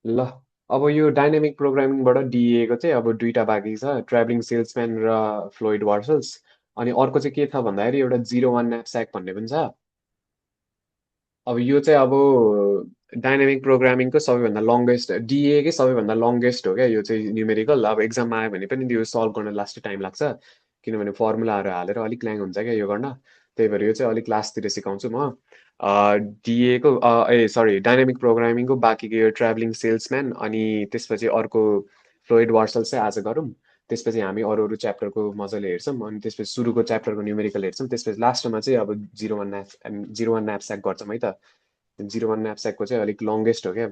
ल अब यो डाइनामिक प्रोग्रामिङबाट डिएको चाहिँ अब दुईटा बाँकी छ, ट्राभलिङ सेल्सम्यान र फ्लोइड वार्सल्स। अनि अर्को चाहिँ के छ भन्दाखेरि एउटा 01 न्यापस्याक भन्ने पनि छ। अब यो चाहिँ अब डाइनामिक प्रोग्रामिङको सबैभन्दा लङ्गेस्ट डिएकै सबैभन्दा लङ्गेस्ट हो क्या यो चाहिँ न्युमेरिकल। अब एक्जाममा आयो भने पनि यो सल्भ गर्न लास्ट टाइम लाग्छ, किनभने फर्मुलाहरू हालेर अलिक ल्याङ हुन्छ क्या यो गर्न। त्यही भएर यो चाहिँ अलिक लास्टतिर सिकाउँछु म। डिएको ए सरी डाइनामिक प्रोग्रामिङको बाँकीको यो ट्राभलिङ सेल्सम्यान अनि त्यसपछि अर्को फ्लोइड वार्सल्स चाहिँ आज गरौँ। त्यसपछि हामी अरू अरू च्याप्टरको मजाले हेर्छौँ, अनि त्यसपछि सुरुको च्याप्टरको न्युमेरिकल हेर्छौँ, त्यसपछि लास्टमा चाहिँ अब 01 न्यापस्याक गर्छौँ है त। 01 न्यापस्याकको चाहिँ अलिक लङ्गेस्ट हो क्या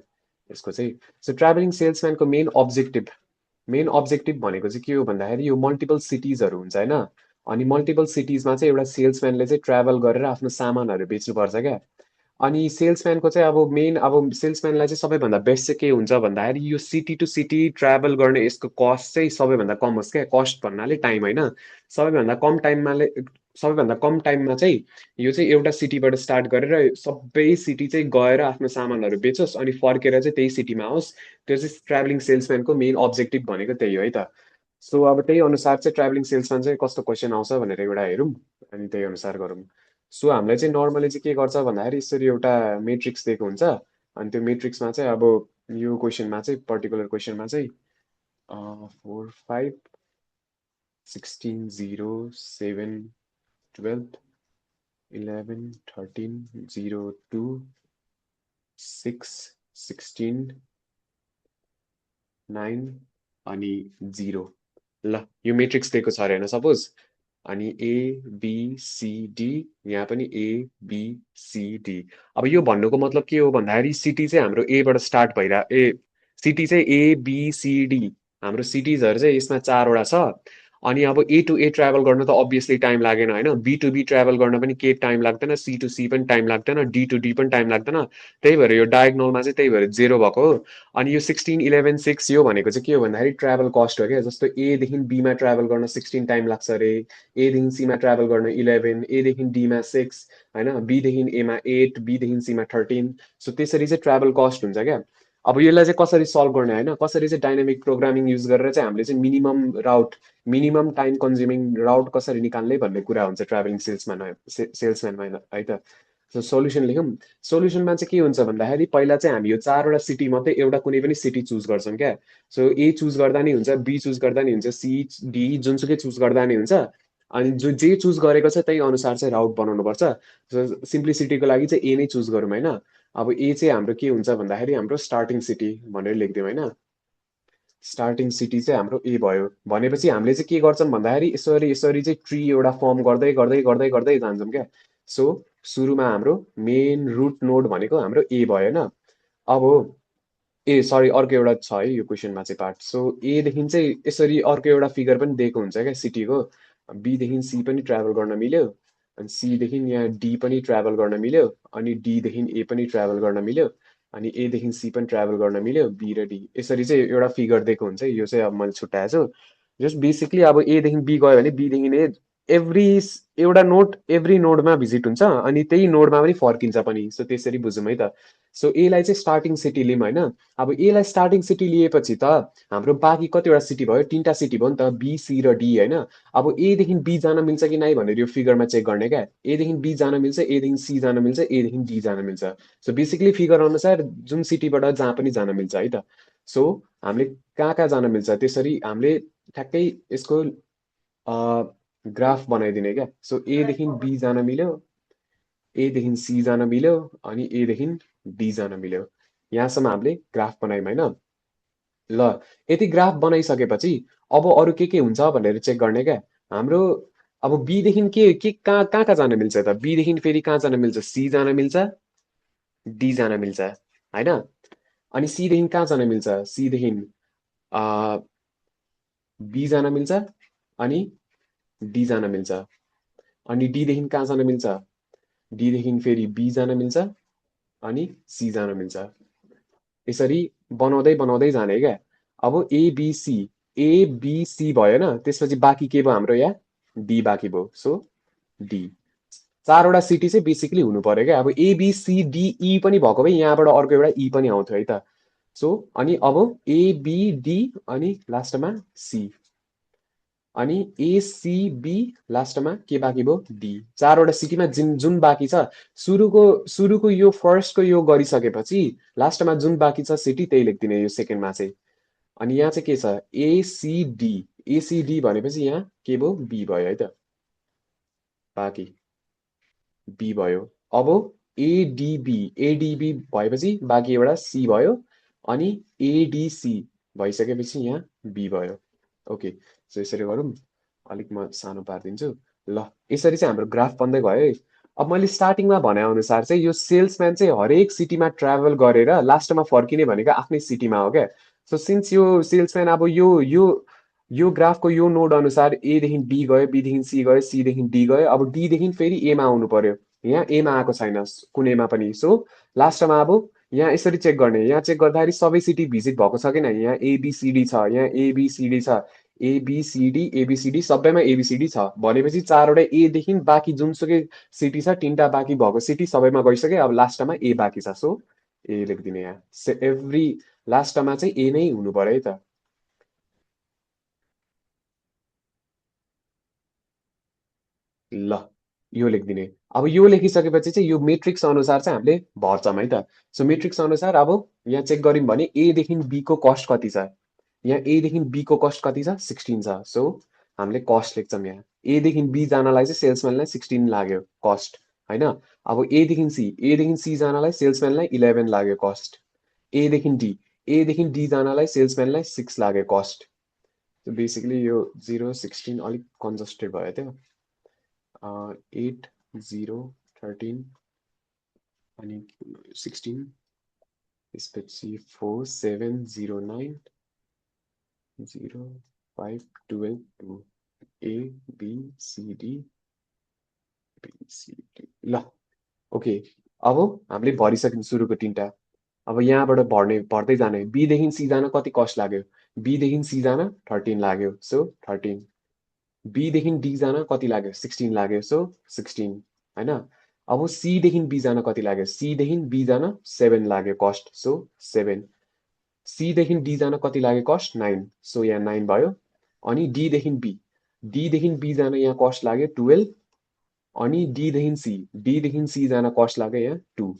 यसको चाहिँ। सो ट्राभलिङ सेल्सम्यानको मेन अब्जेक्टिभ भनेको चाहिँ के हो भन्दाखेरि यो मल्टिपल सिटिजहरू हुन्छ होइन। अनि मल्टिपल सिटिजमा चाहिँ एउटा सेल्सम्यानले चाहिँ ट्राभल गरेर आफ्नो सामानहरू बेच्नुपर्छ क्या। अनि सेल्सम्यानको चाहिँ अब मेन अब सेल्सम्यानलाई चाहिँ सबैभन्दा बेस्ट चाहिँ के हुन्छ भन्दाखेरि यो सिटी टु सिटी ट्राभल गर्ने यसको कस्ट चाहिँ सबैभन्दा कम होस् क्या। कस्ट भन्नाले टाइम होइन, सबैभन्दा कम टाइममा सबैभन्दा कम टाइममा चाहिँ यो चाहिँ एउटा सिटीबाट स्टार्ट गरेर सबै सिटी चाहिँ गएर आफ्नो सामानहरू बेचोस् अनि फर्केर चाहिँ त्यही सिटीमा आओस्। त्यो चाहिँ ट्राभलिङ सेल्सम्यानको मेन अब्जेक्टिभ भनेको त्यही हो है त। सो अब त्यही अनुसार चाहिँ ट्राभलिङ सेल्सम्यान चाहिँ कस्तो क्वेसन आउँछ भनेर एउटा हेरौँ, अनि त्यही अनुसार गरौँ। सो हामीलाई चाहिँ नर्मली चाहिँ के गर्छ भन्दाखेरि यसरी एउटा मेट्रिक्स दिएको हुन्छ। अनि त्यो मेट्रिक्समा चाहिँ अब यो क्वेसनमा चाहिँ पर्टिकुलर क्वेसनमा चाहिँ 4 5 16 0 7 12 11 13 0 2 6 16 9 अनि 0। ल यो मेट्रिक्स दिएको छ अरे होइन सपोज। अनि एबिसिडी, यहाँ पनि एबिसिडी। अब यो भन्नुको मतलब के हो भन्दाखेरि सिटी चाहिँ हाम्रो एबाट स्टार्ट सिटी चाहिँ एबिसिडी हाम्रो सिटिजहरू चाहिँ यसमा चारवटा छ। अनि अब ए टु ए ट्राभल गर्न त अभियसली टाइम लागेन होइन, बी टु बी ट्राभल गर्न पनि के टाइम लाग्दैन, सी टु सी पनि टाइम लाग्दैन, डी टु डी पनि टाइम लाग्दैन। त्यही भएर यो डायगोनलमा चाहिँ त्यही भएर जेरो भएको हो। अनि यो 16 11 6 यो भनेको चाहिँ के हो भन्दाखेरि ट्राभल कस्ट हो क्या। जस्तो एदेखि बीमा ट्राभल गर्न 16 टाइम लाग्छ अरे, एदेखि सीमा ट्राभल गर्न 11, एदेखि डीमा 6 होइन, बीदेखि एमा 8, बीदेखि सीमा 13। सो त्यसरी चाहिँ ट्राभल कस्ट हुन्छ क्या। अब यसलाई चाहिँ कसरी सल्भ गर्ने होइन, कसरी चाहिँ डाइनामिक प्रोग्रामिङ युज गरेर चाहिँ हामीले चाहिँ मिनिमम टाइम कन्ज्युमिङ राउट कसरी निकाल्ने भन्ने कुरा हुन्छ ट्राभलिङ सेल्सम्यानमा है त। सो सोल्युसन लेखौँ। सोल्युसनमा चाहिँ के हुन्छ भन्दाखेरि पहिला चाहिँ हामी यो चारवटा सिटी मात्रै एउटा कुनै पनि सिटी चुज गर्छौँ क्या। सो ए चुज गर्दा नि हुन्छ, बी चुज गर्दा नि हुन्छ, सी डी जुनसुकै चुज गर्दा नि हुन्छ। अनि जे चुज गरेको छ त्यही अनुसार चाहिँ राउट बनाउनु पर्छ। सो सिम्प्लिसिटीको लागि चाहिँ ए नै चुज गरौँ होइन। अब ए चाहिँ हाम्रो के हुन्छ भन्दाखेरि हाम्रो स्टार्टिङ सिटी भनेर लेखिदिउँ होइन। स्टार्टिङ सिटी चाहिँ हाम्रो ए भयो भनेपछि हामीले चाहिँ के गर्छौँ भन्दाखेरि यसरी यसरी चाहिँ ट्री एउटा फर्म गर्दै गर्दै गर्दै गर्दै जान्छौँ क्या। सो सुरुमा हाम्रो मेन रुट नोड भनेको हाम्रो ए भयो होइन। अब ए सरी अर्को एउटा छ है यो क्वेसनमा चाहिँ पार्ट। सो एदेखि चाहिँ यसरी अर्को एउटा फिगर पनि दिएको हुन्छ क्या सिटीको। बीदेखि सी पनि ट्राभल गर्न मिल्यो, अनि सीदेखि यहाँ डी पनि ट्राभल गर्न मिल्यो, अनि डीदेखि ए पनि ट्राभल गर्न मिल्यो, अनि एदेखि सी पनि ट्राभल गर्न मिल्यो, बी र डी यसरी चाहिँ एउटा फिगर दिएको हुन्छ। यो चाहिँ अब मैले छुट्याएको छु। जस्ट बेसिकली अब एदेखि बी गयो भने बीदेखि ए एभ्री एउटा नोड एभ्री नोडमा भिजिट हुन्छ, अनि त्यही नोडमा पनि फर्किन्छ पनि। सो त्यसरी बुझौँ है त। सो एलाई चाहिँ स्टार्टिङ सिटी लिउँ होइन। अब एलाई स्टार्टिङ सिटी लिएपछि त हाम्रो बाँकी कतिवटा सिटी भयो, तिनवटा सिटी भयो नि त, बी सी र डी होइन। अब एदेखि बी जान मिल्छ कि नै भनेर यो फिगरमा चेक गर्ने क्या। एदेखि बी जान मिल्छ, एदेखि सी जान मिल्छ, एदेखि डी जान मिल्छ। सो बेसिकली फिगर अनुसार जुन सिटीबाट जहाँ पनि जान मिल्छ है त। सो हामीले कहाँ कहाँ जान मिल्छ त्यसरी हामीले ठ्याक्कै यसको ग्राफ बनाइदिने क्या। सो एदेखि बी जान मिल्यो, एदेखि सी जान मिल्यो, अनि एदेखि डी जान मिल्यो। यहाँसम्म हामीले ग्राफ बनायौँ होइन। ल यति ग्राफ बनाइसकेपछि अब अरू के हुन्छ भनेर चेक गर्ने क्या हाम्रो। अब बीदेखि के कहाँ कहाँ कहाँ जान मिल्छ त, बीदेखि फेरि कहाँ जान मिल्छ, सी जान मिल्छ, डी जान मिल्छ होइन। अनि सीदेखि कहाँ जान मिल्छ, सीदेखि बी जान मिल्छ, अनि डी जान मिल्छ। अनि डीदेखि कहाँ जान मिल्छ, डीदेखि फेरि बी जान मिल्छ, अनि सी जान मिल्छ। यसरी बनाउँदै बनाउँदै जाने क्या। अब एबिसी एबिसी भयो होइन, त्यसपछि बाँकी के भयो हाम्रो यहाँ डी बाँकी भयो। सो डी चारवटा सिटी चाहिँ बेसिकली हुनु पर्यो क्या। अब एबिसिडिई पनि भएको भए यहाँबाट अर्को एउटा ई पनि आउँथ्यो है त। सो अनि अब एबिडी अनि लास्टमा सी अनि एसिबी लास्टमा के बाँकी भयो डी। चारवटा सिटीमा जुन जुन बाँकी छ सुरुको यो फर्स्टको यो गरिसकेपछि लास्टमा जुन बाँकी छ सिटी त्यही लेखिदिने यो सेकेन्डमा चाहिँ। अनि यहाँ चाहिँ के छ एसिडी। एसिडी भनेपछि यहाँ के भयो बी भयो है त, बाँकी बी भयो। अब एडिबी एडिबी भएपछि बाँकी एउटा सी भयो अनि एडिसी भइसकेपछि यहाँ बी भयो। ओके, सो यसरी गरौँ। अलिक म सानो पारिदिन्छु। ल, यसरी चाहिँ हाम्रो ग्राफ बन्दै गयो है। अब मैले स्टार्टिङमा भने अनुसार चाहिँ यो सेल्सम्यान चाहिँ हरेक सिटीमा ट्राभल गरेर लास्टमा फर्किने भनेको आफ्नै सिटीमा हो क्या। सो सिन्स यो सेल्सम्यान अब यो ग्राफको यो नोड अनुसार एदेखि बी गयो, बीदेखि सी गयो, सीदेखि डी गयो, अब डीदेखि फेरि एमा आउनु पर्यो। यहाँ एमा आएको छैन कुनैमा पनि। सो लास्टमा अब यहाँ यसरी चेक गर्ने, यहाँ चेक गर्दाखेरि सबै सिटी भिजिट भएको छ कि नै, यहाँ एबिसिडी छ, यहाँ एबिसिडी छ, एबिसिडी एबिसिडी सबैमा एबिसिडी छ भनेपछि चारवटा एदेखि बाँकी जुनसुकै सिटी छ तिनवटा बाँकी भएको सिटी सबैमा गइसक्यो। अब लास्टमा ए बाँकी छ, सो ए लेखिदिने यहाँ। एभ्री लास्टमा चाहिँ ए नै हुनु पर्यो है त। ल, यो लेखिदिने। अब यो लेखिसकेपछि चाहिँ यो मेट्रिक्स अनुसार चाहिँ हामीले भर्छौँ है त। सो मेट्रिक्स अनुसार अब यहाँ चेक गऱ्यौँ भने एदेखि बीको कस्ट कति छ, यहाँ एदेखि बीको कस्ट कति छ 16 छ। सो हामीले कस्ट लेख्छौँ यहाँ। एदेखि बी जानलाई चाहिँ सेल्सम्यानलाई 16 लाग्यो कस्ट होइन। अब एदेखि सी जानलाई सेल्सम्यानलाई 11 लाग्यो कस्ट। एदेखि डी जानलाई सेल्सम्यानलाई 6 लाग्यो कस्ट। बेसिकली यो 0 16 अलिक कन्जस्टेड भयो त्यो। 8 0 13 अनि 16 त्यसपछि 4 7 0 9 0 5 12 2 A B C D B C D. ल, ओके। अब हामीले भरिसक्यौँ सुरुको तिनवटा। अब यहाँबाट भर्दै जाने। बीदेखि सी जान कति कस्ट लाग्यो, बीदेखि सी जान 13 लाग्यो, सो 13। बीदेखि डी जान कति लाग्यो 16 लाग्यो, सो 16 होइन। अब सीदेखि बी जान कति लाग्यो, सीदेखि बी जान 7 लाग्यो कस्ट, सो 7। सीदेखि डी जान कति लाग्यो कस्ट 9, सो यहाँ 9 भयो। अनि डीदेखि बी जान यहाँ कस्ट लाग्यो 12 अनि डीदेखि सी जान कस्ट लाग्यो यहाँ 2।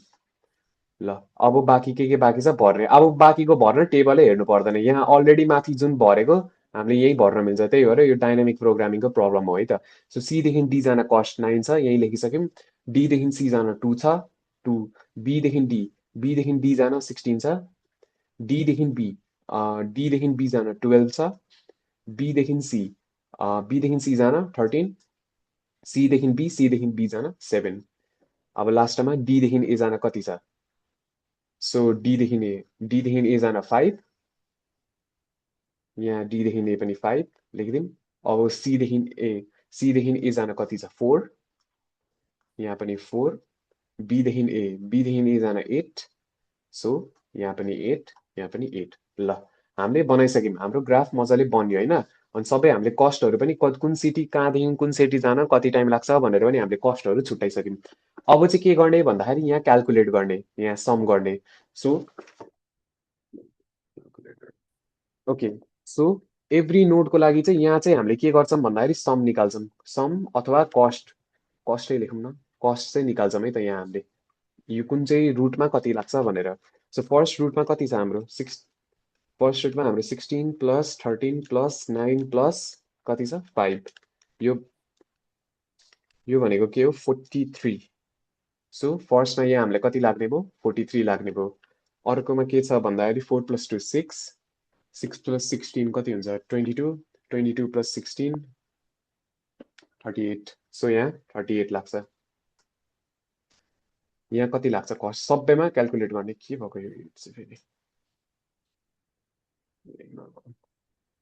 ल, अब बाँकी के बाँकी छ भर्ने। अब बाँकीको भर्न टेबलै हेर्नु पर्दैन, यहाँ अलरेडी माथि जुन भरेको हामीले यही भर्न मिल्छ। त्यही भएर यो डाइनामिक प्रोग्रामिङको प्रब्लम हो है त। सो सीदेखि डी जान कस्ट 9 छ, यही लेखिसक्यौँ। डीदेखि सी जान 2 छ, 2। बीदेखि डी जान 16 छ। डीदेखि बी डीदेखि बी जान 12 छ। बीदेखि सी बीदेखि सी जान 13। सीदेखि बी जान 7। अब लास्टमा डीदेखि ए जान कति छ, सो डीदेखि ए जान 5। यहाँ डीदेखि ए पनि 5 लेखिदिउँ। अब सीदेखि ए जान कति छ 4, यहाँ पनि 4। बीदेखि ए जान 8, सो यहाँ पनि 8, यहाँ पनि 8। ल, हामीले बनाइसक्यौँ। हाम्रो ग्राफ मजाले बन्यो होइन। अनि सबै हामीले कस्टहरू पनि कुन सिटी कहाँदेखि कुन सिटी जान कति टाइम लाग्छ भनेर पनि हामीले कस्टहरू छुट्याइसक्यौँ। अब चाहिँ के गर्ने भन्दाखेरि यहाँ क्यालकुलेट गर्ने, यहाँ सम गर्ने। सो ओके, सो एभ्री नोडको लागि चाहिँ यहाँ चाहिँ हामीले के गर्छौँ भन्दाखेरि सम निकाल्छौँ। सम अथवा कस्ट, कस्टै लेखौँ न, कस्ट चाहिँ निकाल्छौँ है त यहाँ हामीले, यो कुन चाहिँ रुटमा कति लाग्छ भनेर। सो फर्स्ट रुटमा कति छ हाम्रो फर्स्ट रुटमा हाम्रो 16 प्लस 13 प्लस 9 प्लस कति छ 5। यो भनेको के हो 43। सो फर्स्टमा यहाँ हामीलाई कति लाग्ने भयो 43 लाग्ने भयो। अर्कोमा के छ भन्दाखेरि 4 + 2 6, 6 + 16 कति हुन्छ 22, 22 + 16 38। सो यहाँ 38 लाग्छ। यहाँ कति लाग्छ कस्ट सबैमा क्यालकुलेट गर्ने। के भएको यो फेरि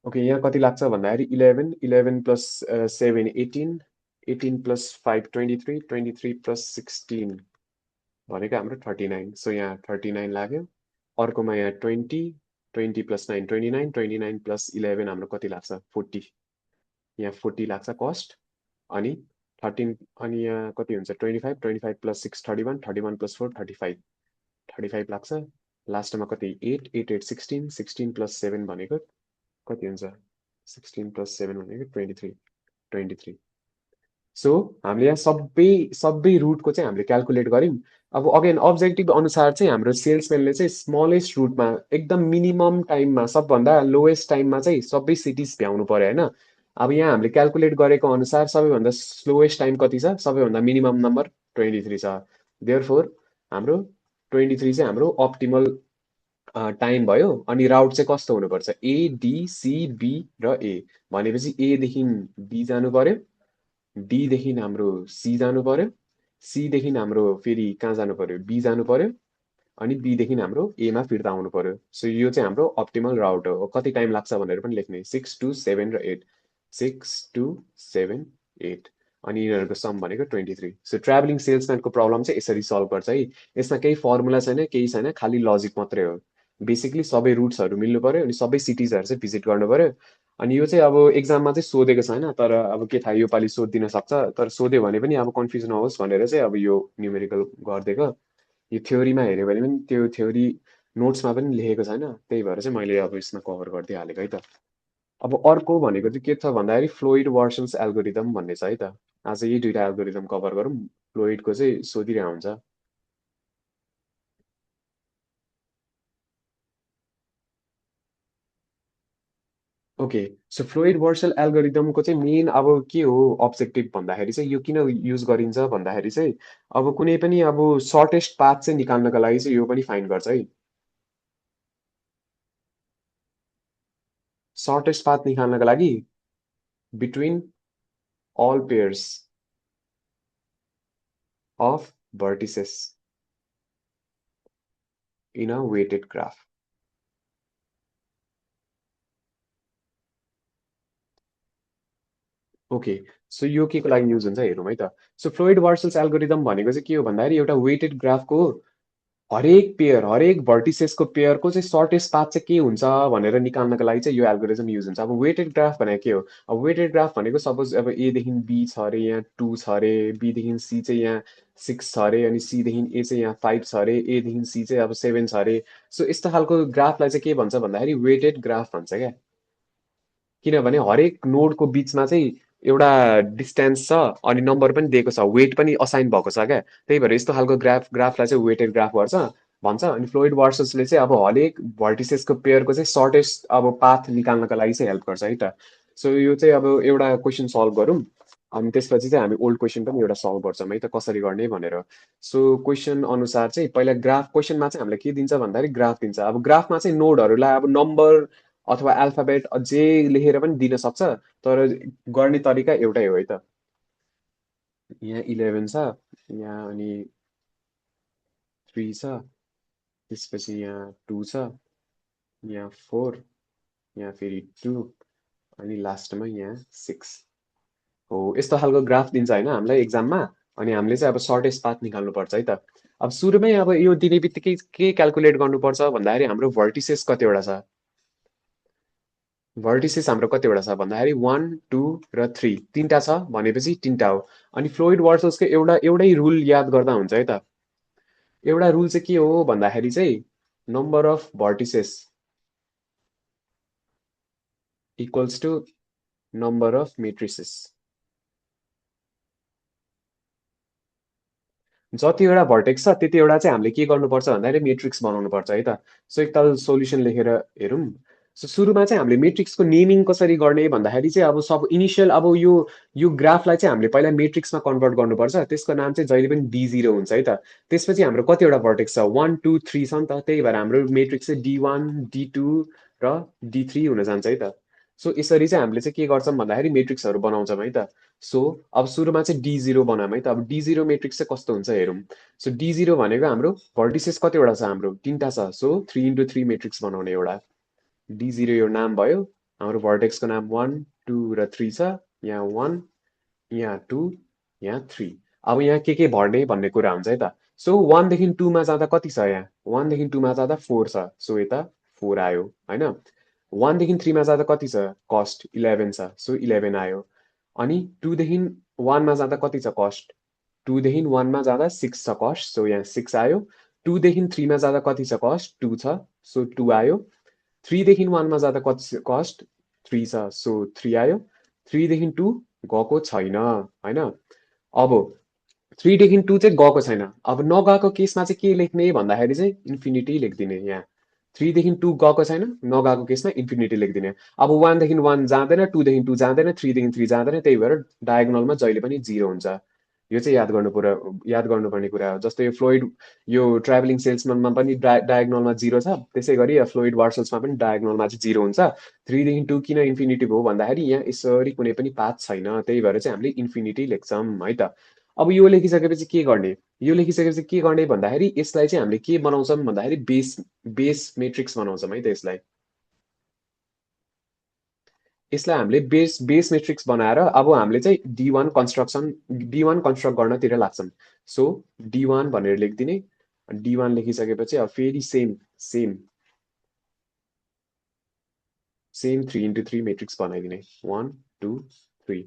ओके, यहाँ कति लाग्छ भन्दाखेरि 11 11 + 7 18, 18 + 5 23, 23 + 16 भनेको हाम्रो 39। सो यहाँ 39 लाग्यो। अर्कोमा यहाँ 20, 20 + 9 29, 29 + 11 हाम्रो कति लाग्छ 40, यहाँ 40 लाग्छ कस्ट। अनि 13 अनि यहाँ कति हुन्छ 25, 25 + 6 31, 31 + 4 35, 35 लाग्छ। लास्टमा कति 8 8 8 16 16 प्लस 7 भनेको कति हुन्छ 16 प्लस 7 भनेको 23 सो हामीले यहाँ सबै सबै रुटको चाहिँ हामीले क्यालकुलेट गर्यौँ अब अगेन अब्जेक्टिभ अनुसार चाहिँ हाम्रो सेल्सम्यानले चाहिँ स्मलेस्ट रुटमा एकदम मिनिमम टाइममा सबभन्दा लोएस्ट टाइममा चाहिँ सबै सिटिज भ्याउनु पर्यो होइन अब यहाँ हामीले क्यालकुलेट गरेको अनुसार सबैभन्दा स्लोएस्ट टाइम कति छ सबैभन्दा मिनिमम नम्बर 23 छ देयरफोर हाम्रो 23 चाहिँ हाम्रो अप्टिमल टाइम भयो अनि राउट चाहिँ कस्तो हुनुपर्छ ए डी सी बी र ए भनेपछि एदेखि बी जानु पर्यो डीदेखि हाम्रो सी जानु पर्यो सीदेखि हाम्रो फेरि कहाँ जानु पर्यो बी जानु पर्यो अनि बीदेखि हाम्रो एमा फिर्ता आउनु पर्यो सो यो चाहिँ हाम्रो अप्टिमल राउट हो कति टाइम लाग्छ भनेर पनि लेख्ने 6 2 7 र 8 6 2 7 8 अनि यिनीहरूको सम भनेको 23 सो ट्राभलिङ सेल्सम्यानको प्रब्लम चाहिँ यसरी सल्भ गर्छ है यसमा केही फर्मुला छैन केही छैन खालि लजिक मात्रै हो बेसिकली सबै रुट्सहरू मिल्नु पर्यो अनि सबै सिटिजहरू चाहिँ भिजिट गर्नु पर्यो अनि यो चाहिँ अब एक्जाममा चाहिँ सोधेको छैन तर अब के थाहा योपालि सोधिदिन सक्छ तर सोध्यो भने पनि अब कन्फ्युज नहोस् भनेर चाहिँ अब यो न्युमेरिकल गरिदिएको यो थ्योरीमा हेऱ्यो भने पनि त्यो थ्योरी नोट्समा पनि लेखेको छैन त्यही भएर चाहिँ मैले अब यसमा कभर गरिदिइहालेको है त अब अर्को भनेको चाहिँ के छ भन्दाखेरि फ्लोइड वर्सन्स एल्गोरिदम भन्ने छ है त आज यही दुइटा एल्गोरिदम कभर गरौँ फ्लोइडको चाहिँ सोधिरहेको हुन्छ ओके सो फ्लोइड वर्सल एल्गोरिदमको चाहिँ मेन अब के हो अब्जेक्टिभ भन्दाखेरि चाहिँ यो किन युज गरिन्छ भन्दाखेरि चाहिँ अब कुनै पनि अब सर्टेस्ट पाथ चाहिँ निकाल्नको लागि चाहिँ यो पनि फाइन्ड गर्छ है सर्टेस्ट पाथ निकाल्नको लागि between all pairs of vertices in a weighted graph. Okay so यो के को लागि युज हुन्छ हेरौँ है त सो फ्लोइड वार्सल्स एल्गोरिदम भनेको चाहिँ के हो भन्दाखेरि एउटा वेटेड ग्राफको हरेक भर्टिसेसको पेयरको चाहिँ सर्टेस्ट पाथ चाहिँ के हुन्छ भनेर निकाल्नको लागि चाहिँ यो एल्गोरिदम युज हुन्छ अब वेटेड ग्राफ भनेको के हो अब वेटेड ग्राफ भनेको सपोज अब एदेखि बी छ अरे यहाँ 2 छ अरे बीदेखि सी चाहिँ यहाँ 6 छ अरे अनि सीदेखि ए चाहिँ यहाँ 5 छ अरे एदेखि सी चाहिँ अब 7 छ अरे सो यस्तो खालको ग्राफलाई चाहिँ के भन्छ भन्दाखेरि वेटेड ग्राफ भन्छ क्या किनभने हरेक नोडको बिचमा चाहिँ एउटा डिस्टेन्स छ अनि नम्बर पनि दिएको छ वेट पनि असाइन भएको छ क्या त्यही भएर यस्तो खालको ग्राफलाई चाहिँ वेटेड ग्राफ भन्छ अनि फ्लोइड वर्ससले चाहिँ अब हरेक भर्टिसेसको पेयरको चाहिँ सर्टेस्ट अब पाथ निकाल्नको लागि चाहिँ हेल्प गर्छ है त सो यो चाहिँ अब एउटा क्वेसन सल्भ गरौँ अनि त्यसपछि चाहिँ हामी ओल्ड क्वेसन पनि एउटा सल्भ गर्छौँ है त कसरी गर्ने भनेर सो क्वेसन अनुसार चाहिँ पहिला ग्राफ क्वेसनमा चाहिँ हामीलाई के दिन्छ भन्दाखेरि ग्राफ दिन्छ अब ग्राफमा चाहिँ नोडहरूलाई अब नम्बर अथवा अल्फाबेट जे लेखेर पनि दिन सक्छ तर गर्ने तरिका एउटै हो है त यहाँ 11 छ यहाँ अनि 3 छ त्यसपछि यहाँ 2 छ यहाँ 4 यहाँ फेरि 2 अनि लास्टमा यहाँ 6 हो यस्तो खालको ग्राफ दिन्छ होइन हामीलाई एक्जाममा अनि हामीले चाहिँ अब सर्टेस्ट पाथ निकाल्नुपर्छ है त अब सुरुमै अब यो दिने बित्तिकै के क्यालकुलेट गर्नुपर्छ भन्दाखेरि हाम्रो भर्टिसेस कतिवटा छ भर्टिसेस हाम्रो कतिवटा छ भन्दाखेरि 1 2 र 3 तिनवटा छ भनेपछि तिनवटा हो अनि फ्लोइड वर्ससको एउटै रुल याद गर्दा हुन्छ है त एउटा रुल चाहिँ के हो भन्दाखेरि चाहिँ number of vertices equals to number of matrices जतिवटा भर्टेक्स छ त्यतिवटा चाहिँ हामीले के गर्नुपर्छ भन्दाखेरि मेट्रिक्स बनाउनुपर्छ है त सो एकताल सोल्युसन लेखेर हेरौँ सो सुरुमा चाहिँ हामीले मेट्रिक्सको नेमिङ कसरी गर्ने भन्दाखेरि चाहिँ अब सब इनिसियल अब यो ग्राफलाई चाहिँ हामीले पहिला मेट्रिक्समा कन्भर्ट गर्नुपर्छ त्यसको नाम चाहिँ जहिले पनि D0 हुन्छ है त त्यसपछि हाम्रो कतिवटा भर्टेक्स छ 1 2 3 छ नि त त्यही भएर हाम्रो मेट्रिक्स चाहिँ D1 D2 र D3 हुन जान्छ है त सो यसरी चाहिँ हामीले चाहिँ के गर्छौँ भन्दाखेरि मेट्रिक्सहरू बनाउँछौँ है त सो अब सुरुमा चाहिँ D0 बनाऊँ है त अब D0 मेट्रिक्स चाहिँ कस्तो हुन्छ हेरौँ सो D0 भनेको हाम्रो भर्टिसेस कतिवटा छ हाम्रो तिनवटा छ सो 3 into 3 मेट्रिक्स बनाउने एउटा D0 यो नाम भयो हाम्रो भर्टेक्सको नाम 1 2 र 3 छ यहाँ 1 यहाँ 2 यहाँ 3 अब यहाँ के भर्ने भन्ने कुरा हुन्छ है त सो 1 देखि 2 मा जाँदा कति छ यहाँ 1 देखि 2 मा जाँदा 4 छ सो यता 4 आयो होइन 1 देखि 3 मा जाँदा कति छ कस्ट 11 छ सो 11 आयो अनि 2 देखि 1 मा जाँदा कति छ कस्ट 2 देखि 1 मा जाँदा 6 छ कस्ट सो यहाँ 6 आयो 2 देखि 3 मा जाँदा कति छ कस्ट 2 छ सो 2 आयो 3 देखि 1 मा जाँदा कति छ कस्ट 3 छ सो 3 आयो 3 देखि 2 गएको छैन हैन अब 3 देखि 2 चाहिँ गएको छैन अब नगएको केसमा चाहिँ के लेख्ने भन्दाखेरि चाहिँ इन्फिनिटी लेखिदिने यहाँ 3 देखि 2 गएको छैन नगएको केसमा इन्फिनिटी लेखिदिने अब 1 देखि 1 जाँदैन 2 देखि 2 जाँदैन 3 देखि 3 जाँदैन त्यही भएर डायगोनलमा जहिले पनि 0 हुन्छ यो चाहिँ याद गर्नुपर्ने कुरा हो जस्तै यो फ्लोइड यो ट्राभलिङ सेल्समनमा पनि डायगोनलमा 0 छ त्यसै गरी फ्लोइड वार्सल्समा पनि डायगोनलमा चाहिँ 0 हुन्छ 3 देखि 2 किन इन्फिनिटी भयो भन्दाखेरि यहाँ यसरी कुनै पनि पाथ छैन त्यही भएर चाहिँ हामीले इन्फिनिटी लेख्छौँ है त अब यो लेखिसकेपछि के गर्ने यो लेखिसकेपछि के गर्ने भन्दाखेरि यसलाई चाहिँ हामीले के बनाउँछौँ भन्दाखेरि बेस बेस मेट्रिक्स बनाउँछौँ है त यसलाई हामीले बेस मेट्रिक्स बनाएर अब हामीले चाहिँ डी1 कन्स्ट्रक्ट गर्नतिर लाग्छौँ सो डी1 भनेर लेखिदिने डी1 लेखिसकेपछि अब फेरि सेम 3x3 मेट्रिक्स बनाइदिने 1 2 3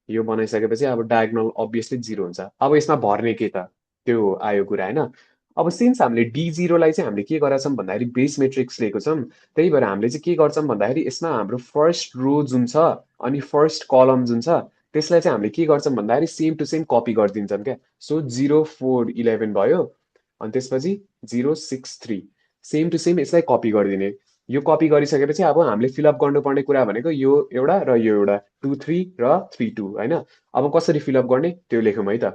यो बनाइसकेपछि अब डायगोनल अभियसली 0 हुन्छ अब यसमा भर्ने के त त्यो आयो कुरा होइन अब सिन्स हामीले डी0लाई चाहिँ हामीले के गराछौँ भन्दाखेरि बेस मेट्रिक्स लिएको छौँ त्यही भएर हामीले चाहिँ के गर्छौँ भन्दाखेरि यसमा हाम्रो फर्स्ट रो जुन छ अनि फर्स्ट कलम जुन छ त्यसलाई चाहिँ हामीले के गर्छौँ भन्दाखेरि सेम टु सेम कपी गरिदिन्छौँ क्या सो 0 4 11 भयो अनि त्यसपछि 0 6 3 सेम टु सेम यसलाई कपी गरिदिने यो कपी गरिसकेपछि अब हामीले फिलअप गर्नुपर्ने कुरा भनेको यो एउटा र यो एउटा 2 3 र 3 2 होइन अब कसरी फिलअप गर्ने त्यो लेखौँ है त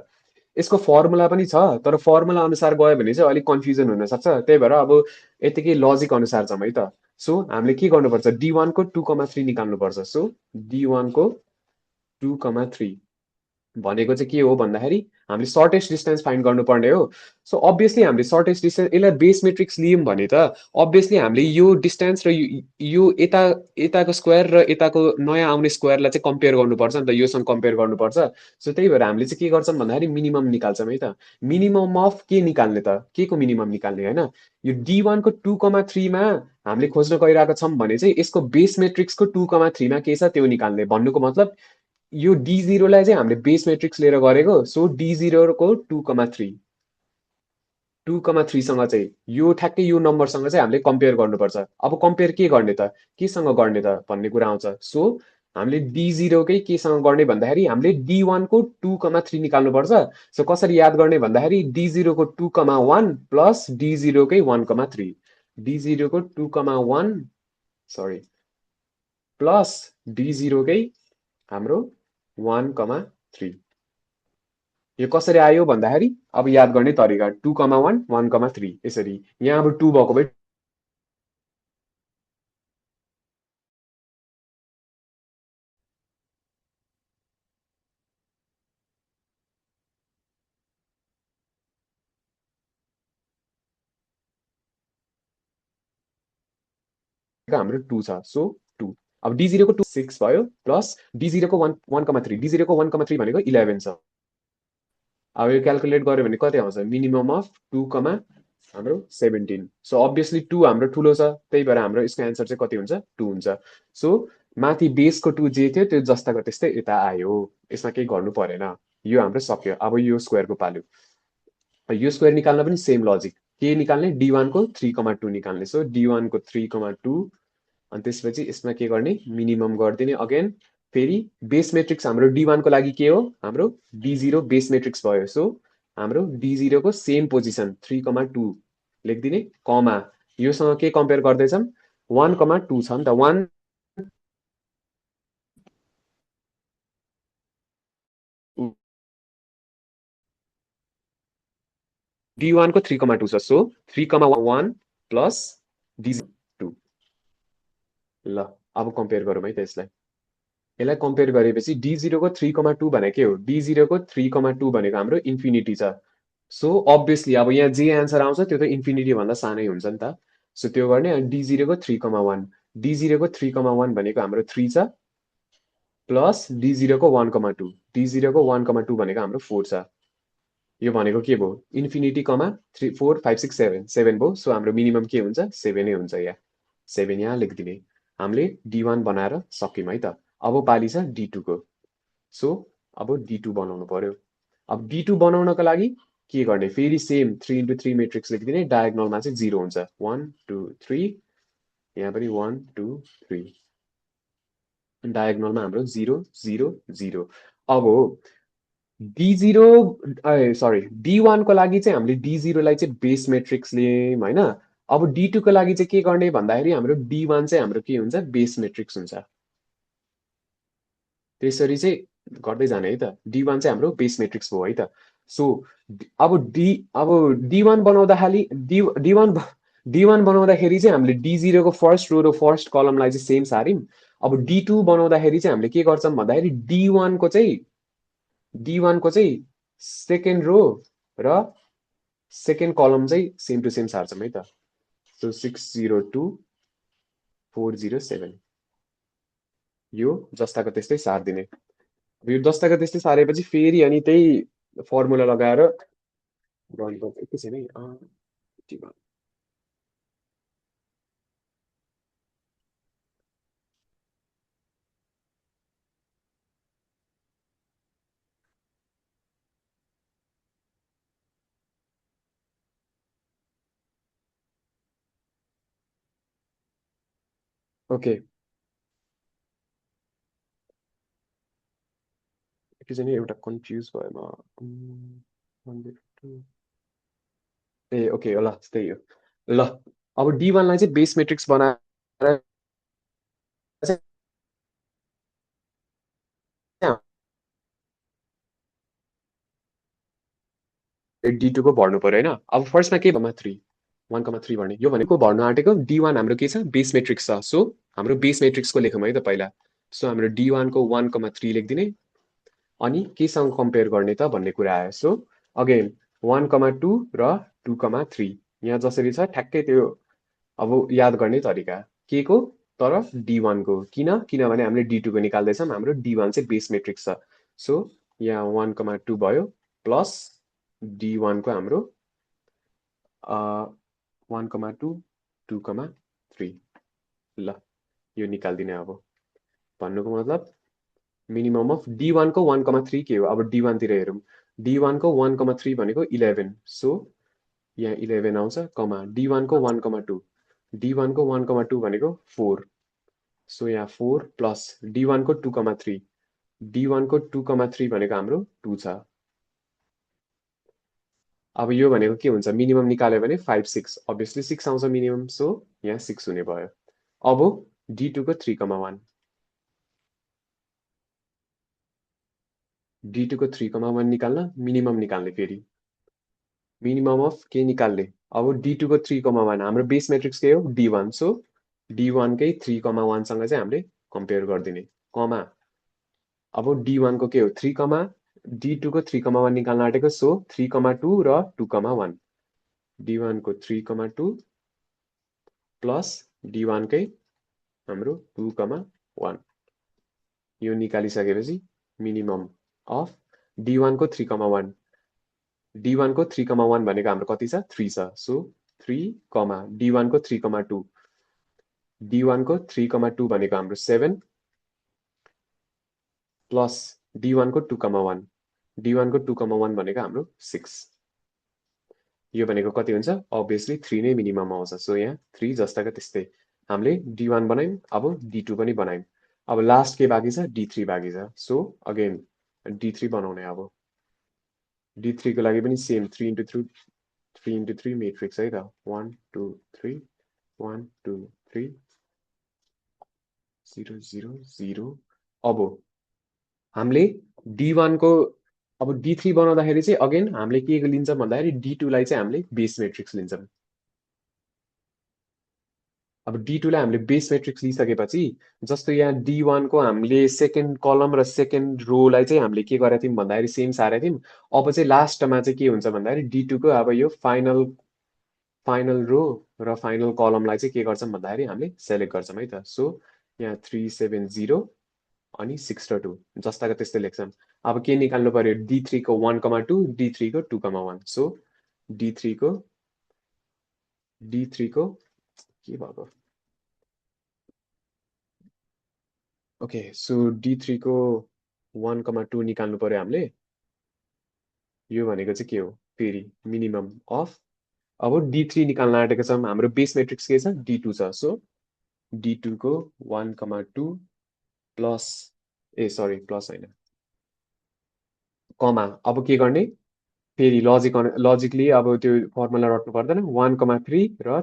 यसको फर्मुला पनि छ तर फर्मुला अनुसार गयो भने चाहिँ अलिक कन्फ्युजन हुनसक्छ त्यही भएर अब यतिकै लजिक अनुसार छौँ है त सो हामीले के गर्नुपर्छ डी1 को 2,3 निकाल्नुपर्छ सो डी1 को 2,3 भनेको चाहिँ के हो भन्दाखेरि हामीले सर्टेस्ट डिस्टेन्स फाइन्ड गर्नुपर्ने हो सो अभियसली हामीले सर्टेस्ट डिस्टेन्स यसलाई बेस मेट्रिक्स लियौँ भने त अभियसली हामीले यो डिस्टेन्स र यो यताको स्क्वायर र यताको नयाँ आउने स्क्वायरलाई चाहिँ कम्पेयर गर्नुपर्छ नि त योसँग कम्पेयर गर्नुपर्छ सो त्यही भएर हामीले चाहिँ के गर्छौँ भन्दाखेरि मिनिमम निकाल्छौँ है त मिनिमम अफ के निकाल्ने त के को मिनिमम निकाल्ने होइन यो डी1 को 2,3मा हामीले खोज्न गइरहेको छौँ भने चाहिँ यसको बेस मेट्रिक्सको 2,3मा के छ त्यो निकाल्ने भन्नुको मतलब यो डी0लाई चाहिँ हामीले बेस मेट्रिक्स लिएर गरेको सो डी0को 2,3सँग चाहिँ यो ठ्याक्कै यो नम्बरसँग चाहिँ हामीले कम्पेयर गर्नुपर्छ अब कम्पेयर के गर्ने त केसँग गर्ने त भन्ने कुरा आउँछ सो हामीले डी0कै केसँग गर्ने भन्दाखेरि हामीले डी1को 2,3 निकाल्नुपर्छ सो कसरी याद गर्ने भन्दाखेरि डी0को 2,1 प्लस डी0कै 1,3 डी0को 2,1 सरी प्लस डी0कै हाम्रो 1,3 यो कसरी आयो भन्दाखेरि अब याद गर्ने तरिका 2,1 1,3 यसरी यहाँ अब 2 भएको भए हाम्रो 2 छ सो 2 अब डी0को 2 6 भयो प्लस डी0को 1,3 डी0को 1,3 भनेको 11 छ अब यो क्याल्कुलेट गर्यो भने कति आउँछ मिनिमम अफ 2, हाम्रो 17 सो अभियसली 2 हाम्रो ठुलो छ त्यही भएर हाम्रो यसको एन्सर चाहिँ कति हुन्छ 2 हुन्छ सो माथि बेसको 2 जे थियो त्यो जस्ताको त्यस्तै यता आयो यसमा केही गर्नु परेन यो हाम्रो सक्यो अब यो स्क्वायरको पालो यो स्क्वायर निकाल्न पनि सेम लजिक के निकाल्ने डी1को 3,2 निकाल्ने सो डी1को 3,2 अनि त्यसपछि यसमा के गर्ने मिनिमम गरिदिने अगेन फेरि बेस मेट्रिक्स हाम्रो डी1को लागि के हो हाम्रो डी0 बेस मेट्रिक्स भयो सो हाम्रो डी0को सेम पोजिसन 3,2 लेखिदिने कमा योसँग के कम्पेयर गर्दैछौँ 1,2 छ नि त 1 डी1को 3,2 छ सो 3,1 प्लस डी2 ल अब कम्पेयर गरौँ है त यसलाई कम्पेयर गरेपछि डी0को 3,2 भनेको के हो डी0को 3,2 भनेको हाम्रो इन्फिनिटी छ सो अभियसली अब यहाँ जे एन्सर आउँछ त्यो त इन्फिनिटी भन्दा सानै हुन्छ नि त सो त्यो गर्ने अनि डी0को 3,1 डी0को 3,1 भनेको हाम्रो 3 छ प्लस डी0को 1,2 डी0को 1,2 भनेको हाम्रो 4 छ यो भनेको के भयो इन्फिनिटी कमा 3 4 5 6 7 7 भयो सो हाम्रो मिनिमम के हुन्छ 7 नै हुन्छ यहाँ 7 यहाँ लेखिदिने हामीले डी1 बनाएर सक्यौँ है त अब पाली छ डी2 को सो अब डी2 बनाउनु पर्यो अब डी2 बनाउनको लागि के गर्ने फेरि सेम 3 into 3 मेट्रिक्स लेखिदिने डायगोनलमा चाहिँ 0 हुन्छ 1 2 3 यहाँ पनि 1 2 3 डायगोनलमा हाम्रो 0 0 0 अब D0 सरी D1 को लागि चाहिँ हामीले D0 लाई चाहिँ बेस मेट्रिक्स लियौँ होइन अब D2 को लागि चाहिँ के गर्ने भन्दाखेरि हाम्रो D1 चाहिँ हाम्रो के हुन्छ बेस मेट्रिक्स हुन्छ त्यसरी चाहिँ गर्दै जाने है त D1 चाहिँ हाम्रो बेस मेट्रिक्स भयो है त सो अब D1 बनाउँदाखेरि D1 बनाउँदाखेरि चाहिँ हामीले D0 को फर्स्ट रो र फर्स्ट कलमलाई चाहिँ सेम सार्यौँ अब D2 बनाउँदाखेरि चाहिँ हामीले के गर्छौँ भन्दाखेरि D1 को चाहिँ सेकेन्ड रो र सेकेन्ड कलम चाहिँ सेम टु सेम सार्छौँ है त सो 602 407 यो जस्ताको त्यस्तै सारिदिने यो जस्ताको त्यस्तै सारेपछि फेरि अनि त्यही फर्मुला लगाएर गर्नुपर्छ एकैछिन है ओके एकैछिन है एउटा कन्फ्युज भयो म 102 ए ओके ल त्यही हो ल अब D1 लाई चाहिँ बेस मेट्रिक्स बनाएर चाहिँ D2 को भर्नु पर्यो होइन अब फर्स्टमा के भन्दा 3 1,3 भर्ने यो भनेको भर्नु आँटेको D1 हाम्रो के छ बेस मेट्रिक्स छ सो हाम्रो बेस मेट्रिक्सको लेखौँ है त पहिला सो हाम्रो D1 को 1,3 लेखिदिने अनि केसँग कम्पेयर गर्ने त भन्ने कुरा आयो सो अगेन 1,2 र 2,3 यहाँ जसरी छ ठ्याक्कै त्यो अब याद गर्ने तरिका के को तर D1 को किनभने हामीले D2 को निकाल्दैछौँ हाम्रो D1 चाहिँ बेस मेट्रिक्स छ सो यहाँ 1,2 भयो प्लस D1 को हाम्रो 1,2 2,3 ल यो निकाल्दिने अब भन्नुको मतलब मिनिमम अफ D1 को 1,3 के हो अब D1 तिर हेरौँ D1 को 1,3 भनेको 11 सो यहाँ 11 आउँछ कमा D1 को 1,2 D1 को 1,2 भनेको 4 सो यहाँ 4 प्लस D1 को 2,3 D1 को 2,3 भनेको हाम्रो 2 छ अब यो भनेको के हुन्छ मिनिमम निकाल्यो भने 5 6 अभियसली 6 आउँछ मिनिमम सो यहाँ 6 हुने भयो अब D2 को 3,1 D2 को 3,1 निकाल्न मिनिमम निकाल्ने फेरि मिनिमम अफ के निकाल्ने अब D2 को 3,1 हाम्रो बेस मेट्रिक्स के हो D1 सो D1 कै 3,1 सँग चाहिँ हामीले कम्पेयर गरिदिने कमा अब D1 को के हो 3, D2 को 3,1 निकाल्न आँटेको सो 3,2 र 2,1 D1 को 3,2 प्लस D1 कै हाम्रो 2,1 यो निकालिसकेपछि मिनिमम अफ D1 को 3,1 D1 को 3,1 भनेको हाम्रो कति छ 3 छ सो 3, D1 को 3,2 D1 को 3,2 भनेको हाम्रो 7 प्लस D1 को 2,1 D1 को 2,1 भनेको हाम्रो 6 यो भनेको कति हुन्छ अभियसली 3 नै मिनिमम आउँछ सो यहाँ 3 जस्ताको त्यस्तै हामीले D1 बनायौँ अब D2 पनि बनायौँ अब लास्ट के बाँकी छ D3 बाँकी छ सो अगेन D3 बनाउने अब D3 को लागि पनि सेम 3 into 3 मेट्रिक्स है त 1 2 3 1 2 3 0 0 0 अब हामीले D1 को अब D3 बनाउँदाखेरि चाहिँ अगेन हामीले के लिन्छौँ भन्दाखेरि D2 लाई चाहिँ हामीले बेस मेट्रिक्स लिन्छौँ अब D2 लाई हामीले बेस मेट्रिक्स लिइसकेपछि जस्तो यहाँ D1 को हामीले सेकेन्ड कलम र सेकेन्ड रोलाई चाहिँ हामीले के गरेका थियौँ भन्दाखेरि सेम सारेका थियौँ अब चाहिँ लास्टमा चाहिँ के हुन्छ भन्दाखेरि D2 को अब यो फाइनल रो र फाइनल कलमलाई चाहिँ के गर्छौँ भन्दाखेरि हामीले सेलेक्ट गर्छौँ है त सो यहाँ 370 अनि 6 र 2 जस्ताको त्यस्तै लेख्छौँ अब के निकाल्नु पर्यो D3 को 1,2 D3 को 2,1 सो D3 को के भएको ओके सो D3 को 1,2 निकाल्नु पर्यो हामीले यो भनेको चाहिँ के हो फेरि मिनिमम अफ अब D3 निकाल्न आँटेको छौँ हाम्रो बेस मेट्रिक्स के छ D2 छ सो D2 को 1,2 प्लस सरी प्लस होइन कमा अब के गर्ने फेरि लजिकली अब त्यो फर्मुला रट्नु पर्दैन 1,3 र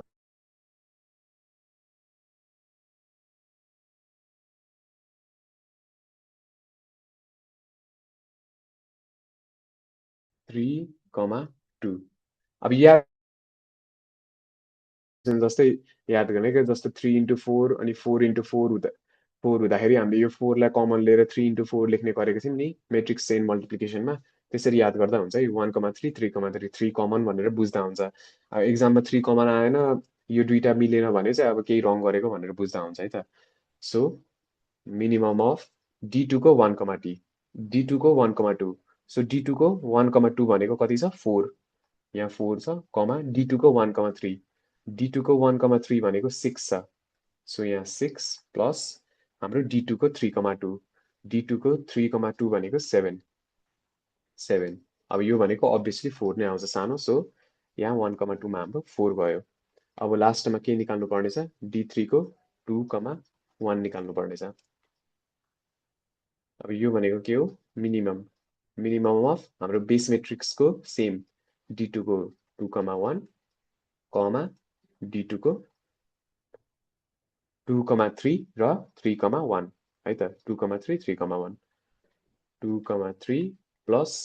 3,2 अब याद जस्तै याद गर्ने क्या जस्तो 3 into 4 अनि 4 into 4 हुँदाखेरि हामीले यो 4लाई कमन लिएर 3 into 4 लेख्ने गरेको थियौँ नि मेट्रिक्स चेन मल्टिप्लिकेसनमा त्यसरी याद गर्दा हुन्छ है 1,3 3,3 3 कमन भनेर बुझ्दा हुन्छ अब एक्जाममा 3 कमन आएन यो दुईटा मिलेन भने चाहिँ अब केही रङ गरेको भनेर बुझ्दा हुन्छ है त सो मिनिमम अफ D2 को 1,t D2 को 1,2 सो D2 को 1,2 भनेको कति छ 4 यहाँ 4 छ कमा D2 को 1,3 D2 को 1,3 भनेको 6 छ सो यहाँ 6 प्लस हाम्रो D2 को 3,2 D2 को 3,2 भनेको 7 7 अब यो भनेको अभियसली 4 नै आउँछ सानो सो यहाँ 1,2 मा हाम्रो 4 भयो अब लास्टमा के निकाल्नु पर्नेछ D3 को 2,1 निकाल्नु पर्नेछ अब यो भनेको के हो मिनिमम मिनिमम अफ हाम्रो बेस मेट्रिक्सको सेम D2 को 2,1 कमा D2 को 2,3 र 3,1 है त 2,3 3,1 2,3 प्लस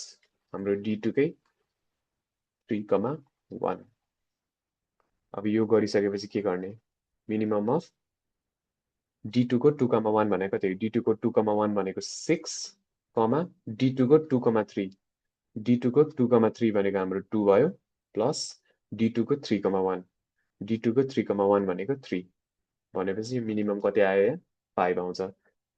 हाम्रो D2 कै 3,1 अब यो गरिसकेपछि के गर्ने मिनिमम अफ D2 को 2,1 भनेको त्यही D2 को 2,1 भनेको 6 कमा D2 को 2,3 D2 को 2,3 भनेको हाम्रो 2 भयो प्लस D2 को 3,1 D2 को 3,1 भनेको 3 भनेपछि मिनिमम कति आयो यहाँ 5 आउँछ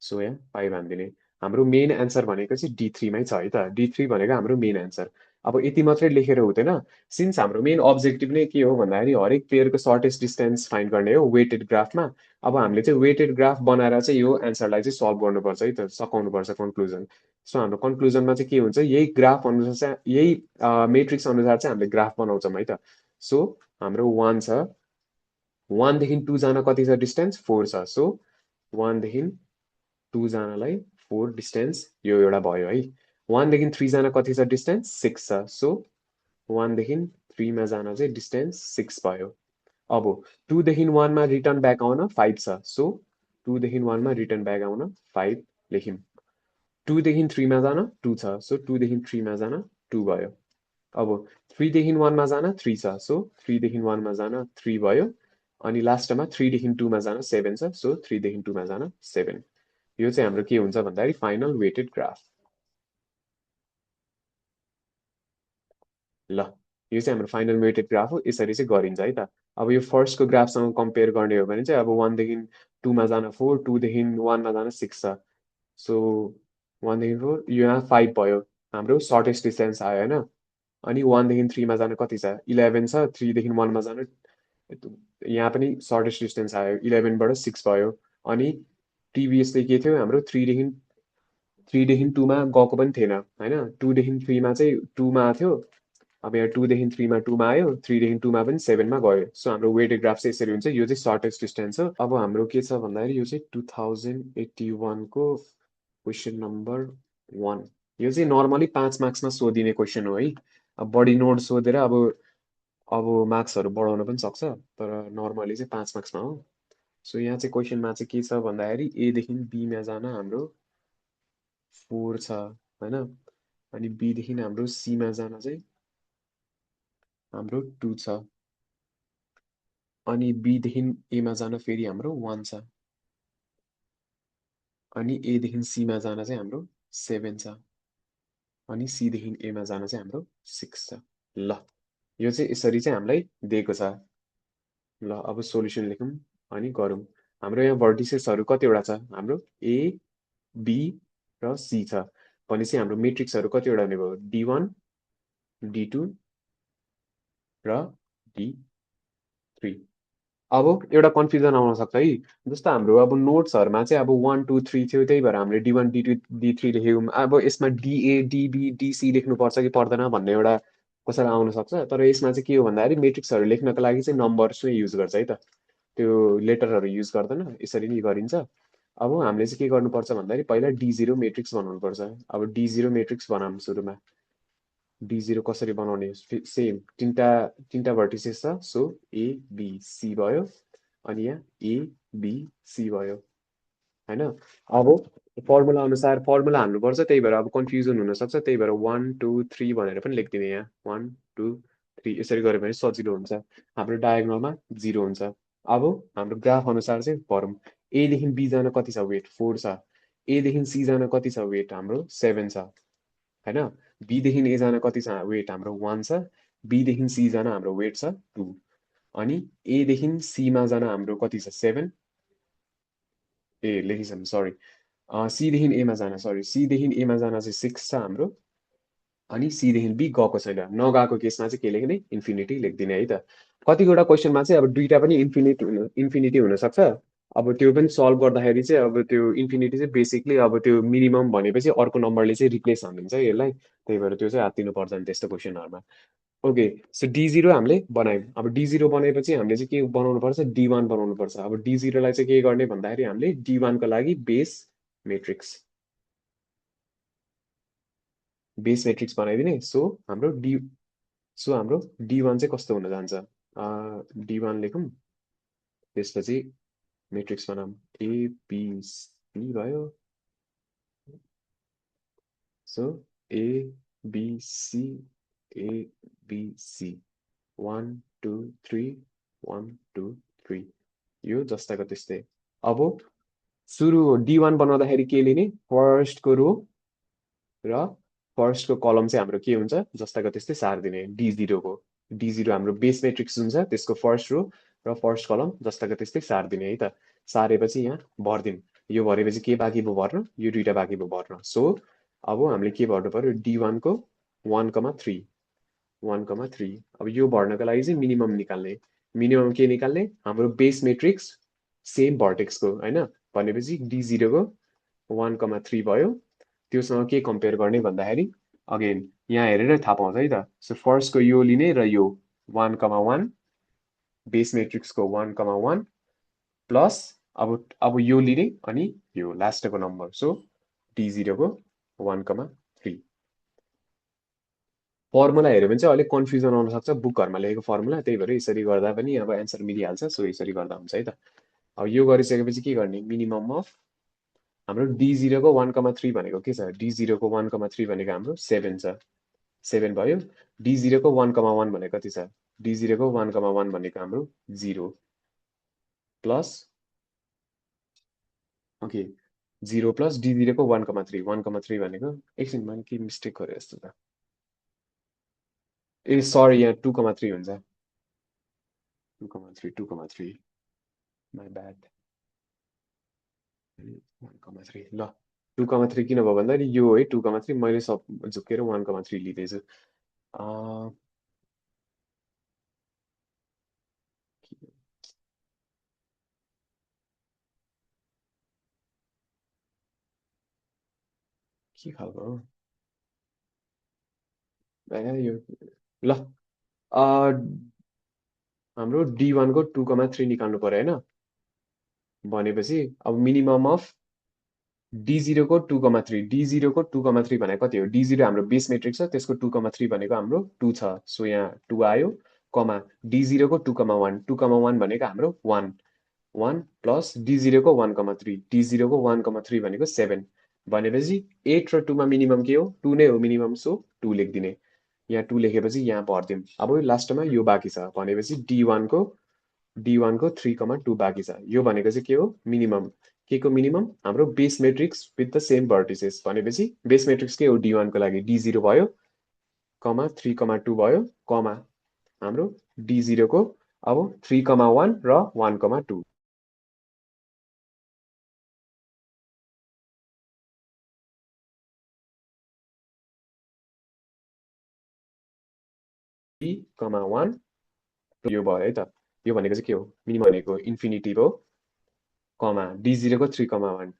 सो यहाँ 5 हानिदिने हाम्रो मेन एन्सर भनेको चाहिँ D3 मै छ है त D3 भनेको हाम्रो मेन एन्सर अब यति मात्रै लेखेर हुँदैन सिन्स हाम्रो मेन अब्जेक्टिभ नै के हो भन्दाखेरि हरेक पेयरको सर्टेस्ट डिस्टेन्स फाइन्ड गर्ने हो वेटेड ग्राफमा अब हामीले चाहिँ वेटेड ग्राफ बनाएर चाहिँ यो एन्सरलाई चाहिँ सल्भ गर्नुपर्छ है त सकाउनुपर्छ कन्क्लुजन सो हाम्रो कन्क्लुजनमा चाहिँ के हुन्छ यही ग्राफ अनुसार चाहिँ यही मेट्रिक्स अनुसार चाहिँ हामीले ग्राफ बनाउँछौँ है त सो हाम्रो 1 छ 1 देखि 2 जान कति छ डिस्टेन्स 4 छ सो 1 देखि 2 जनालाई 4 डिस्टेन्स यो एउटा भयो है 1 देखि 3 जान कति छ डिस्टेन्स 6 छ सो 1 देखि 3 मा जान चाहिँ डिस्टेन्स 6 भयो अब 2 देखि 1 मा रिटर्न ब्याक आउन 5 छ सो 2 देखि 1 मा रिटर्न ब्याक आउन 5 लेख्यौँ 2 देखि 3 मा जान 2 छ सो 2 देखि 3 मा जान 2 भयो अब 3 देखि 1 मा जान 3 छ सो 3 देखि 1 मा जान 3 भयो अनि लास्टमा 3 देखि 2 मा जान 7 छ सो 3 देखि 2 मा जान 7 यो चाहिँ हाम्रो के हुन्छ भन्दाखेरि फाइनल वेटेड ग्राफ ल यो चाहिँ हाम्रो फाइनल वेटेड ग्राफ हो यसरी चाहिँ गरिन्छ है त अब यो फर्स्टको ग्राफसँग कम्पेयर गर्ने हो भने चाहिँ अब 1 देखि 2 मा जान 4 2 देखि 1 मा जान 6 छ सो 1 देखि 4 यो यहाँ 5 भयो हाम्रो सर्टेस्ट डिस्टेन्स आयो होइन अनि 1 देखि 3 मा जान कति छ 11 छ 3 देखि 1 मा जान यहाँ पनि सर्टेस्ट डिस्टेन्स आयो 11 बाट 6 भयो अनि प्रिभियसली के थियो हाम्रो 3 देखि 2 मा गएको पनि थिएन होइन 2 देखि 3 मा चाहिँ 2 मा थियो अब यहाँ 2 देखि 3 मा 2 मा आयो 3 देखि 2 मा पनि 7 मा गयो सो हाम्रो वेटेड ग्राफ चाहिँ यसरी हुन्छ यो चाहिँ सर्टेस्ट डिस्टेन्स हो अब हाम्रो के छ भन्दाखेरि यो चाहिँ 2081 को क्वेसन नम्बर 1 यो चाहिँ नर्मली 5 मार्क्समा सोधिने क्वेसन हो है अब बढी नोट सोधेर अब मार्क्सहरू बढाउन पनि सक्छ तर नर्मली चाहिँ 5 मार्क्समा हो सो यहाँ चाहिँ क्वेसनमा चाहिँ के छ भन्दाखेरि ए देखि बीमा जान हाम्रो 4 छ होइन अनि बी देखि हाम्रो सीमा जान चाहिँ हाम्रो 2 छ अनि बी देखि एमा जान फेरि हाम्रो 1 छ अनि ए देखि सीमा जान चाहिँ हाम्रो 7 छ अनि सी देखि एमा जान चाहिँ हाम्रो 6 छ ल यो चाहिँ यसरी चाहिँ हामीलाई दिएको छ ल अब सोल्युसन लेखौँ अनि गरौँ हाम्रो यहाँ भर्टिसेसहरू कतिवटा छ हाम्रो ए बी र सी छ भनेपछि हाम्रो मेट्रिक्सहरू कतिवटा हुने भयो D1 D2 र D3 अब एउटा कन्फ्युजन आउन सक्छ है जस्तो हाम्रो अब नोट्सहरूमा चाहिँ अब 1 2 3 थियो त्यही भएर हामीले D1 D2 D3 लेख्यौँ अब यसमा DA DB DC लेख्नुपर्छ कि पर्दैन भन्ने एउटा कसैलाई आउन सक्छ, तर यसमा चाहिँ के हो भन्दाखेरि मेट्रिक्सहरू लेख्नको लागि चाहिँ नम्बर्स नै युज गर्छ है त, त्यो लेटरहरू युज गर्दैन, यसरी नै गरिन्छ। अब हामीले चाहिँ के गर्नुपर्छ भन्दाखेरि पहिला D0 मेट्रिक्स बनाउनुपर्छ। अब D0 मेट्रिक्स बनाऊँ सुरुमा। D0 कसरी बनाउने, सेम तिनवटा भर्टिसेस छ, सो ए बी सी भयो, अनि यहाँ ए बी सी भयो होइन। अब फर्मुला अनुसार फर्मुला हाल्नुपर्छ, त्यही भएर अब कन्फ्युजन हुनसक्छ, त्यही भएर 1 2 3 भनेर पनि लेखिदिने यहाँ 1 2 3 यसरी गऱ्यो भने सजिलो हुन्छ। हाम्रो डायगोनलमा 0 हुन्छ। अब हाम्रो ग्राफ अनुसार चाहिँ भरौँ। एदेखि बी जान कति छ वेट 4 छ, एदेखि सी जान कति छ वेट हाम्रो 7 छ होइन। बीदेखि ए जान कति छ वेट हाम्रो 1 छ, बीदेखि सी जान हाम्रो वेट छ 2, अनि एदेखि सीमा जान हाम्रो कति छ 7, ए लेखिसक्नु सरी, सीदेखि एमा जान सरी सीदेखि एमा जान चाहिँ 6 छ हाम्रो, अनि सीदेखि बी गएको छैन, नगएको केसमा चाहिँ के लेख्ने इन्फिनिटी लेखिदिने है त। कतिवटा क्वेसनमा चाहिँ अब दुईटा पनि इन्फिनिटी हुनसक्छ, अब त्यो पनि सल्भ गर्दाखेरि चाहिँ अब त्यो इन्फिनिटी चाहिँ बेसिकली अब त्यो मिनिमम भनेपछि अर्को नम्बरले चाहिँ रिप्लेस हानिदिन्छ यसलाई, त्यही भएर त्यो चाहिँ हात्तिनु पर्दैन त्यस्तो क्वेसनहरूमा। ओके, सो D0 हामीले बनायौँ। अब D0 बनाएपछि हामीले चाहिँ के बनाउनु पर्छ, D1 बनाउनु पर्छ। अब D0लाई चाहिँ के गर्ने भन्दाखेरि हामीले D1 को लागि बेस मेट्रिक्स बनाइदिने। सो हाम्रो D1 चाहिँ कस्तो हुन जान्छ, D1 लेखौँ, त्यसपछि मेट्रिक्स बनाऊँ, ABC भयो, सो ABC ABC 1 2 3 1 2 3 यो जस्ताको त्यस्तै। अब सुरु D1 बनाउँदाखेरि के लिने, फर्स्टको रो र फर्स्टको कलम चाहिँ हाम्रो के हुन्छ जस्ताको त्यस्तै सारिदिने। D0 हाम्रो बेस मेट्रिक्स हुन्छ, त्यसको फर्स्ट रो र फर्स्ट कलम जस्ताको त्यस्तै सारिदिने है त। सारेपछि यहाँ भरिदिउँ, यो भरेपछि के बाँकी भयो भर्न, यो दुइटा बाँकी भयो भर्न। सो अब हामीले के भर्नु पर्यो, D1 को 1,3 1,3। अब यो भर्नको लागि चाहिँ मिनिमम निकाल्ने, मिनिमम के निकाल्ने, हाम्रो बेस मेट्रिक्स सेम भर्टेक्सको होइन, भनेपछि D0 को 1,3 भयो, त्योसँग के कम्पेयर गर्ने भन्दाखेरि अगेन यहाँ हेरेर थाहा पाउँछ है त। सो फर्स्टको यो लिने र यो 1,1 बेस मेट्रिक्सको 1,1 प्लस अब यो लिने अनि यो लास्टको नम्बर, सो D0 को 1,3। फर्मुला हेऱ्यो भने चाहिँ अलिक कन्फ्युजन आउन सक्छ बुकहरूमा लेखेको फर्मुला, त्यही भएर यसरी गर्दा पनि अब एन्सर मिलिहाल्छ, सो यसरी गर्दा हुन्छ है त। अब यो गरिसकेपछि के गर्ने, मिनिमम अफ हाम्रो D0 को 1,3 भनेको के छ, D0 को 1,3 भनेको हाम्रो 7 छ, 7 भयो। D0 को 1,1 भनेको कति छ, D0 को 1,1 भनेको हाम्रो 0 प्लस, ओके 0 प्लस D0 को 1,3 1,3 भनेको, एकछिन मैले के मिस्टेक गरेँ जस्तो छ, ए सरी यहाँ 2,3 हुन्छ, 2,3 माई ब्याड, 1,3 ल 2,3 किन भयो भन्दाखेरि यो है 2,3 मैले सब झुकेर 1,3 लिँदैछु। के खालको हो? यो ल हाम्रो D1 को 2,3 निकाल्नु पर्यो होइन, भनेपछि अब मिनिमम अफ D0 को 2,3, D0 को 2,3 भनेको कति हो, D0 हाम्रो बेस मेट्रिक छ, त्यसको 2,3 भनेको हाम्रो 2 छ, सो यहाँ 2 आयो, कमा D0 को 2,1 2,1 भनेको हाम्रो 1 1 प्लस D0 को 1,3 D0 को 1,3 भनेको 7, भनेपछि 8 र 2 मा मिनिमम के हो, 2 नै हो मिनिमम, सो 2 लेखिदिने। यहाँ 2 लेखेपछि यहाँ भरिदिउँ। अब लास्टमा यो बाँकी छ, भनेपछि D1 को 3,2 बाँकी छ। यो भनेको चाहिँ के हो, मिनिमम, के को मिनिमम, हाम्रो base matrix with the same vertices, भनेपछि बेस मेट्रिक्स के हो D1 को लागि D0 भयो, कमा 3,2 भयो, कमा हाम्रो D0 को अब 3,1 र 1,2, कमा 1 यो भयो है त। यो भनेको चाहिँ के हो, मिनिमम भनेको इन्फिनिटी हो, कमा D0 को 3,1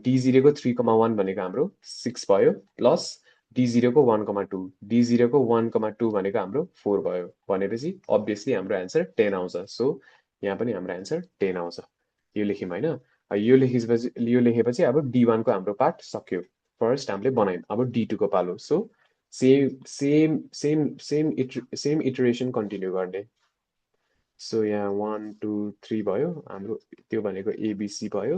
D0 को 3,1 भनेको हाम्रो 6 भयो, प्लस D0 को 1,2 D0 को 1,2 भनेको हाम्रो 4 भयो भनेपछि अब्भियसली हाम्रो एन्सर 10 आउँछ सो यहाँ पनि हाम्रो एन्सर 10 आउँछ यो लेख्यौँ हैन यो लेखेपछि अब D1 को हाम्रो पार्ट सक्यो फर्स्ट हामीले बनायौँ अब D2 को पालो सो सेम इटरेसन कन्टिन्यू गर्ने सो यहाँ 1 2 3 भयो हाम्रो त्यो भनेको ABC भयो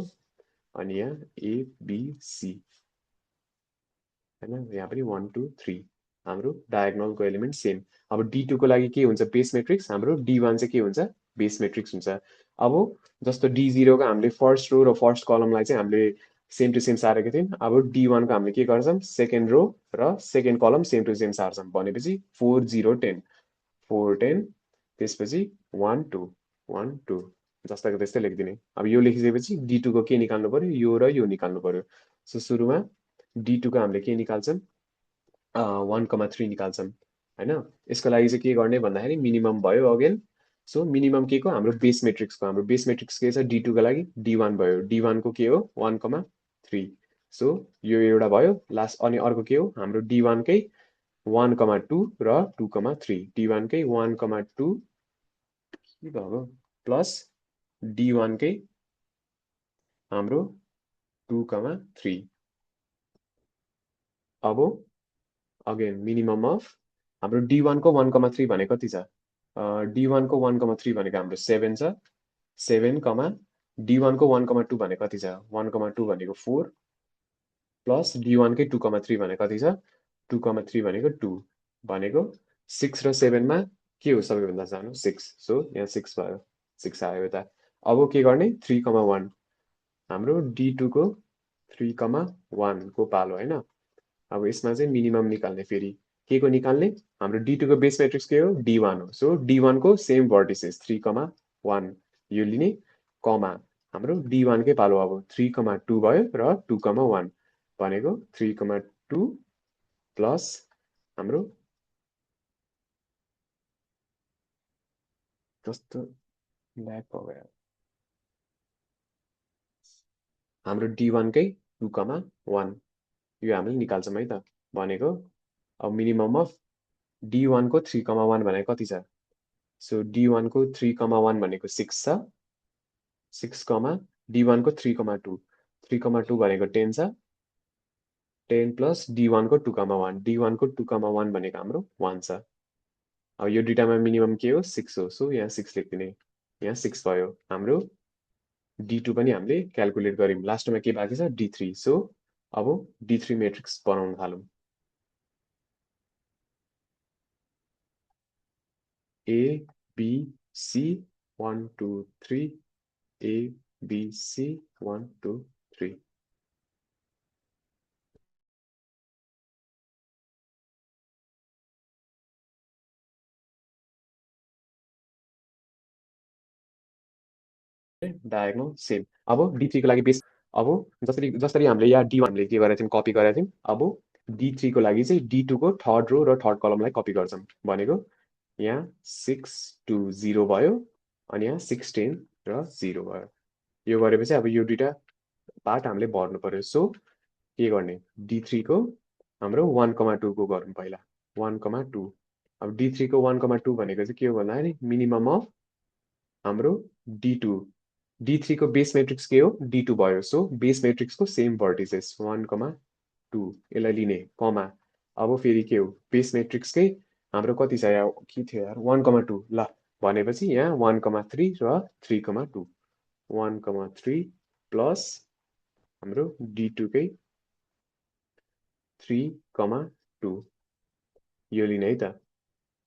अनि यहाँ ABC हैन यहाँ पनि 1 2 3 हाम्रो डायगोनलको एलिमेन्ट सेम अब D2 को लागि के हुन्छ बेस मैट्रिक्स हाम्रो D1 चाहिँ के हुन्छ बेस मैट्रिक्स हुन्छ अब जस्तो D0 को हामीले फर्स्ट रो र फर्स्ट कलमलाई चाहिँ हामीले सेम टु सेम सारेको थियौँ अब D1 को हामीले के गर्छौँ सेकेन्ड रो र सेकेन्ड कलम सेम टु सेम सार्छौँ भनेपछि 4 0 10 4 10 त्यसपछि 1 2 1 2 जस्ताको त्यस्तै लेखिदिने अब यो लेखिसकेपछि D2 को के निकाल्नु पर्यो यो र यो निकाल्नु पर्यो सो सुरुमा D2 को हामीले के निकाल्छौँ 1,3 निकाल्छौँ हैन यसको लागि चाहिँ के गर्ने भन्दाखेरि मिनिमम भयो अगेन सो मिनिमम के को हाम्रो बेस मैट्रिक्स के छ D2 को लागि D1 भयो D1 को के हो 1,3 सो यो एउटा भयो लास्ट अनि अर्को के हो हाम्रो D1 कै 1,2 र 2,3 D1 कै 1,2 के भयो प्लस D1 कै हाम्रो 2,3 अब अगेन मिनिमम अफ हाम्रो D1 को 1,3 भनेको कति छ D1 को 1,3 भनेको हाम्रो 7 छ 7 D1 को 1,2 भनेको कति छ 1,2 भनेको 4 प्लस D1 कै 2,3 भनेको कति छ 2,3 भनेको 2 भनेको 6 र 7 मा के हो सबैभन्दा सानो 6 सो यहाँ 6 भयो 6 आयो यता अब के गर्ने 3,1 हाम्रो D2 को 3,1 को पालो हैन अब यसमा चाहिँ मिनिमम निकाल्ने फेरि के को निकाल्ने हाम्रो D2 को बेस मैट्रिक्स के हो D1 हो सो D1 को सेम भर्टिसेस 3,1 यो लिने कमा हाम्रो D1 कै पालो अब 3,2 भयो र 2,1 भनेको 3,2 प्लस हाम्रो कस्तो ल्याक भयो हाम्रो D1 कै 2,1 यो हामीले निकाल्छौँ है त भनेको अब मिनिमम अफ D1 को 3,1 भनेको कति छ सो D1 को 3,1 भनेको 6 छ 6, D1 को 3,2 3,2 भनेको 10 छ 10 प्लस D1 को 2,1 D1 को 2,1 भनेको हाम्रो 1 छ अब यो दुईटामा मिनिमम के हो 6 हो सो यहाँ 6 लेखिदिने यहाँ 6 भयो हाम्रो D2 पनि हामीले क्याल्कुलेट गर्यौँ लास्टमा के बाँकी छ D3 सो अब D3 मैट्रिक्स बनाउन थालौँ A B C 1 2 3 A B C 1 2 3 diagonal same अब D3 को लागि बेस अब जसरी जसरी हामीले यहाँ D1 हामीले के गरेका थियौँ कपी गरेका थियौँ अब D3 को लागि चाहिँ D2 को थर्ड रो र थर्ड कलमलाई कपी गर्छौँ भनेको यहाँ 6 2 0 भयो अनि यहाँ 16 र 0 भयो यो गरेपछि अब यो दुईटा पार्ट हामीले भर्नु पर्यो सो के गर्ने D3 को हाम्रो 1,2 को गरौँ पहिला 1,2 अब D3 को 1,2 भनेको चाहिँ के हो भन्दाखेरि मिनिमम अफ हाम्रो D2 D3 को बेस मैट्रिक्स के हो D2 भयो सो बेस मैट्रिक्स को सेम भर्टिसेस 1,2 यसलाई लिने कमा अब फेरि के हो बेस मैट्रिक्सकै हाम्रो कति छ यहाँ के थियो यार 1,2 ल भनेपछि यहाँ 1,3 र 3,2 1,3 प्लस हाम्रो D2 कै 3,2 यो लिने है त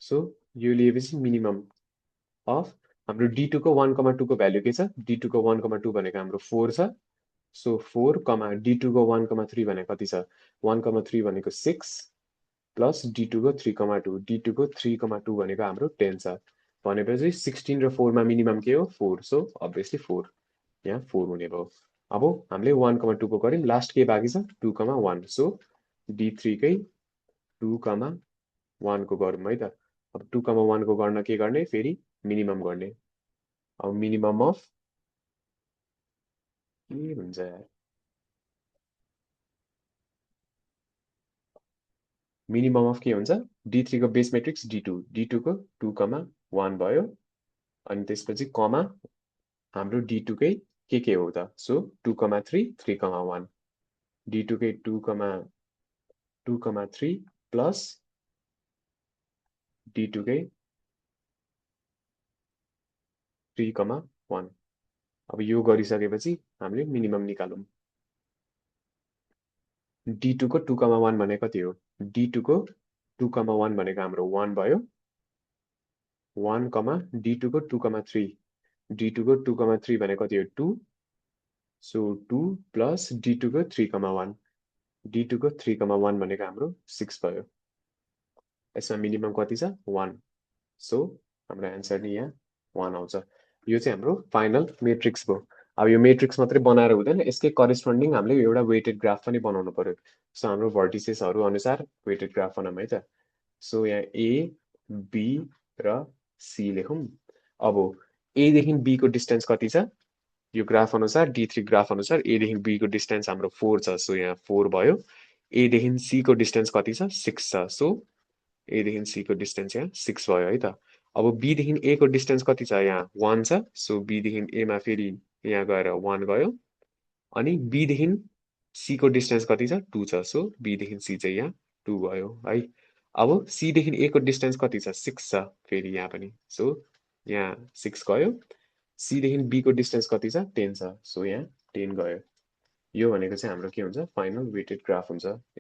सो यो लिएपछि मिनिमम अफ हाम्रो D2 को 1,2 को भ्यालु के छ D2 को 1,2 भनेको हाम्रो 4 छ सो 4 D2 को 1,3 भनेको कति छ 1,3 भनेको 6 प्लस D2 को 3,2 D2 को 3,2 भनेको हाम्रो 10 छ भनेपछि 16 र 4 मा मिनिमम के हो 4 सो अब्भियसली 4 यहाँ 4 हुने भयो अब हामीले 1,2 को गर्यौँ लास्ट के बाँकी छ 2,1 सो D3 कै 2,1 को गरौँ है त अब 2,1 को गर्न के गर्ने फेरि मिनिमम गर्ने अब मिनिमम अफ के हुन्छ यार मिनिमम अफ के हुन्छ D3 को बेस मेट्रिक्स D2 D2 को 2,1 भयो अनि त्यसपछि कमा हाम्रो D2 कै के हो त सो 2,3 3,1 D2 कै 2,3 प्लस D2 कै 3,1 अब यो गरिसकेपछि हामीले मिनिमम निकालौं D2 को 2,1 भनेको कति हो D2 को 2,1 भनेको हाम्रो 1 भयो 1, D2 को 2,3 D2 को 2,3 भनेको कति हो 2 सो 2 प्लस D2 को 3,1 D2 को 3,1 भनेको हाम्रो 6 भयो यसमा मिनिमम कति छ 1 सो हाम्रो एन्सर नि यहाँ 1 आउँछ यो चाहिँ हाम्रो फाइनल मेट्रिक्स भयो अब यो मेट्रिक्स मात्रै बनाएर हुँदैन यसकै करेस्पोन्डिङ हामीले एउटा वेटेड ग्राफ पनि बनाउनु पर्यो सो हाम्रो भर्टिसेसहरू अनुसार वेटेड ग्राफ बनाऊँ है त सो यहाँ ए बी र सी लेखौँ अब ए देखि बी को डिस्टेन्स कति छ यो ग्राफ अनुसार D3 ग्राफ अनुसार ए देखि बी को डिस्टेन्स हाम्रो 4 छ सो यहाँ 4 भयो ए देखि सी को डिस्टेन्स कति छ 6 छ सो ए देखि सी को डिस्टेन्स यहाँ 6 भयो है त अब बी देखि ए को डिस्टेन्स कति छ यहाँ 1 छ सो बी देखि ए मा फेरि यहाँ गएर 1 गयो अनि बी देखि सी को डिस्टेन्स कति छ 2 छ सो बी देखि सी चाहिँ यहाँ 2 भयो है अब सी देखि ए को डिस्टेन्स कति छ 6 छ फेरि यहाँ पनि सो यहाँ 6 गयो सी देखि बी को डिस्टेन्स कति छ 10 छ सो यहाँ 10 गयो यो भनेको चाहिँ हाम्रो के हुन्छ फाइनल वेटेड ग्राफ हुन्छ